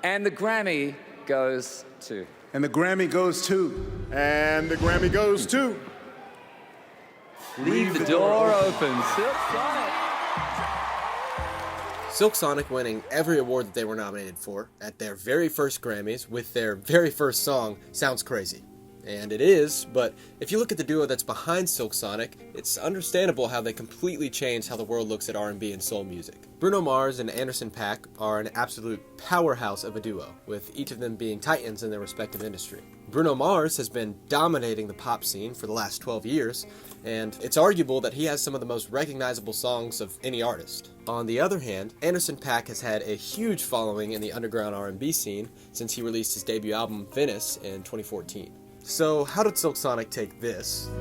And the Grammy goes to... And the Grammy goes to... And the Grammy goes to... Leave the door open. Silk Sonic. Silk Sonic winning every award that they were nominated for at their very first Grammys with their very first song sounds crazy. And it is, but if you look at the duo that's behind Silk Sonic, it's understandable how they completely changed how the world looks at R&B and soul music. Bruno Mars and Anderson .Paak are an absolute powerhouse of a duo, with each of them being titans in their respective industry. Bruno Mars has been dominating the pop scene for the last 12 years, and it's arguable that he has some of the most recognizable songs of any artist. On the other hand, Anderson .Paak has had a huge following in the underground R&B scene since he released his debut album Venice in 2014. So how did Silk Sonic take this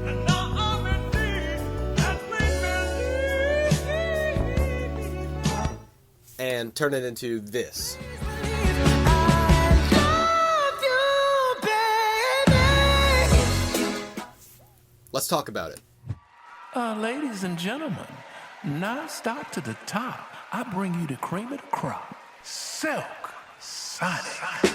and turn it into this? Let's talk about it. Ladies and gentlemen, non-stop to the top, I bring you the cream of the crop, Silk Sonic.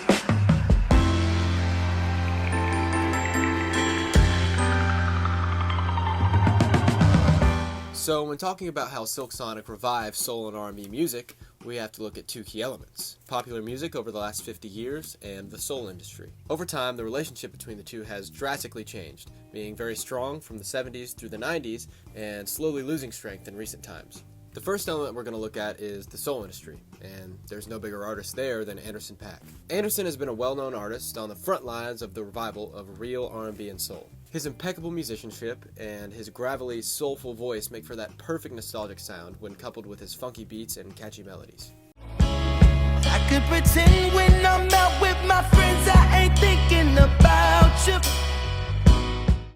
So when talking about how Silk Sonic revived soul and R&B music, we have to look at two key elements: popular music over the last 50 years and the soul industry. Over time, the relationship between the two has drastically changed, being very strong from the 70s through the 90s and slowly losing strength in recent times. The first element we're going to look at is the soul industry, and there's no bigger artist there than Anderson .Paak. Anderson has been a well-known artist on the front lines of the revival of real R&B and soul. His impeccable musicianship and his gravelly, soulful voice make for that perfect nostalgic sound when coupled with his funky beats and catchy melodies. I could pretend when I'm out with my friends I ain't thinking about you.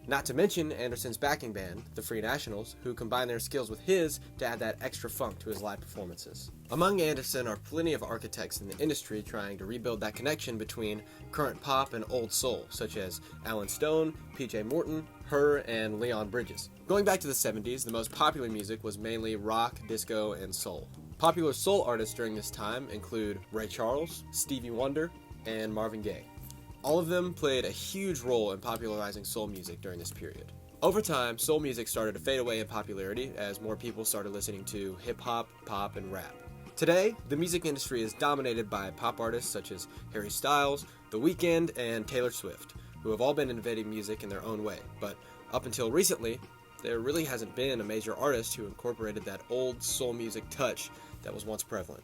Not to mention Anderson's backing band, the Free Nationals, who combine their skills with his to add that extra funk to his live performances. Among Anderson are plenty of architects in the industry trying to rebuild that connection between current pop and old soul, such as Alan Stone, PJ Morton, Her, and Leon Bridges. Going back to the 70s, the most popular music was mainly rock, disco, and soul. Popular soul artists during this time include Ray Charles, Stevie Wonder, and Marvin Gaye. All of them played a huge role in popularizing soul music during this period. Over time, soul music started to fade away in popularity as more people started listening to hip-hop, pop, and rap. Today, the music industry is dominated by pop artists such as Harry Styles, The Weeknd, and Taylor Swift, who have all been innovating music in their own way. But up until recently, there really hasn't been a major artist who incorporated that old soul music touch that was once prevalent.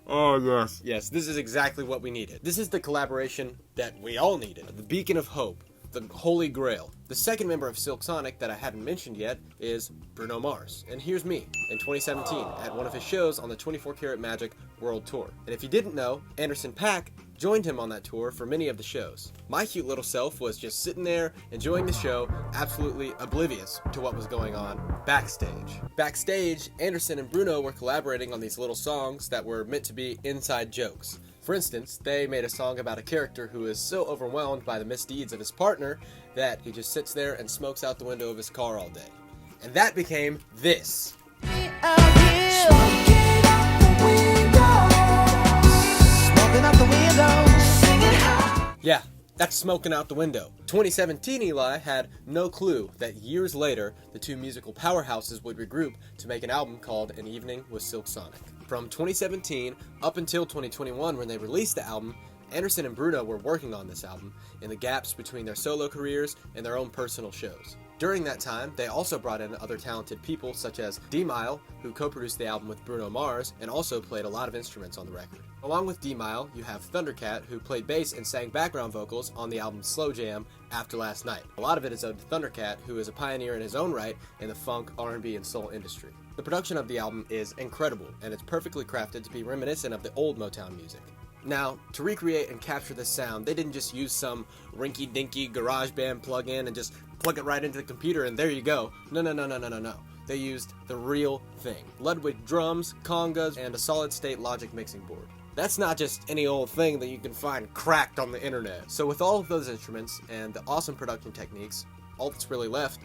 Oh, yes. Yes, this is exactly what we needed. This is the collaboration that we all needed. The beacon of hope. The Holy Grail. The second member of Silk Sonic that I hadn't mentioned yet is Bruno Mars. And here's me in 2017 at one of his shows on the 24 Karat Magic World Tour. And if you didn't know, Anderson .Paak joined him on that tour for many of the shows. My cute little self was just sitting there enjoying the show, absolutely oblivious to what was going on backstage. Backstage, Anderson and Bruno were collaborating on these little songs that were meant to be inside jokes. For instance, they made a song about a character who is so overwhelmed by the misdeeds of his partner that he just sits there and smokes out the window of his car all day. And that became this. Yeah, that's Smoking Out the Window. 2017 Eli had no clue that years later, the two musical powerhouses would regroup to make an album called An Evening with Silk Sonic. From 2017 up until 2021 when they released the album, Anderson and Bruno were working on this album in the gaps between their solo careers and their own personal shows. During that time, they also brought in other talented people such as D-Mile, who co-produced the album with Bruno Mars and also played a lot of instruments on the record. Along with D-Mile, you have Thundercat, who played bass and sang background vocals on the album Slow Jam After Last Night. A lot of it is owed to Thundercat, who is a pioneer in his own right in the funk, R&B, and soul industry. The production of the album is incredible, and it's perfectly crafted to be reminiscent of the old Motown music. Now, to recreate and capture this sound, they didn't just use some rinky-dinky GarageBand plug-in and just plug it right into the computer and there you go. No. They used the real thing. Ludwig drums, congas, and a solid-state Logic mixing board. That's not just any old thing that you can find cracked on the internet. So with all of those instruments and the awesome production techniques, all that's really left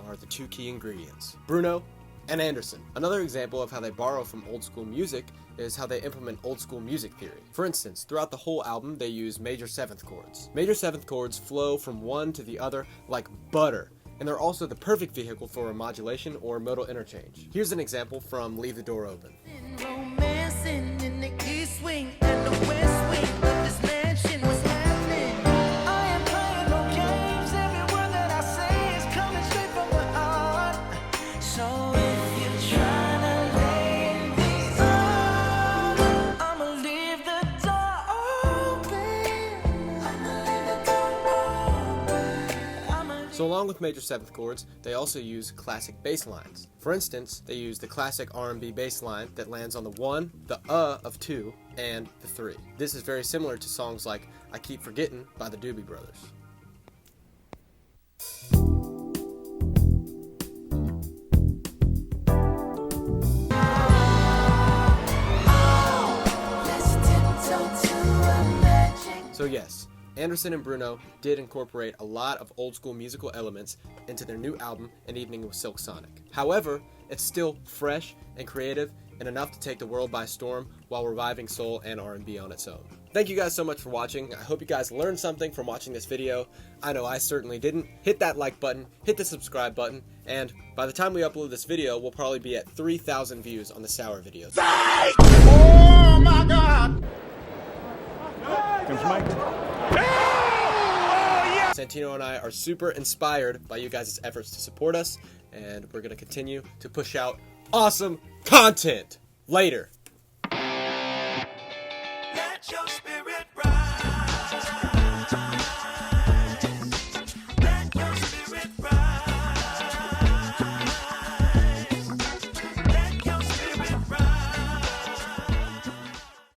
are the two key ingredients: Bruno and Anderson. Another example of how they borrow from old school music is how they implement old school music theory. For instance, throughout the whole album, they use major seventh chords. Major seventh chords flow from one to the other like butter, and they're also the perfect vehicle for a modulation or modal interchange. Here's an example from Leave the Door Open. Romancing in the east wing and the west wing of this mansion was happening. I am playing no games. Every word that I say is coming straight from the heart. So if you're trying to lay in these arms, I'ma leave the door open. I'ma leave the door open. So along with major seventh chords, they also use classic bass lines. For instance, they use the classic R&B bass line that lands on the 1, the of 2, and the 3. This is very similar to songs like I Keep Forgetting by the Doobie Brothers. So yes, Anderson and Bruno did incorporate a lot of old school musical elements into their new album, An Evening with Silk Sonic. However, it's still fresh and creative and enough to take the world by storm while reviving soul and R&B on its own. Thank you guys so much for watching. I hope you guys learned something from watching this video. I know I certainly didn't. Hit that like button, hit the subscribe button, and by the time we upload this video, we'll probably be at 3,000 views on the Sour videos. Oh my God! Santino and I are super inspired by you guys' efforts to support us, and we're going to continue to push out awesome content. Later.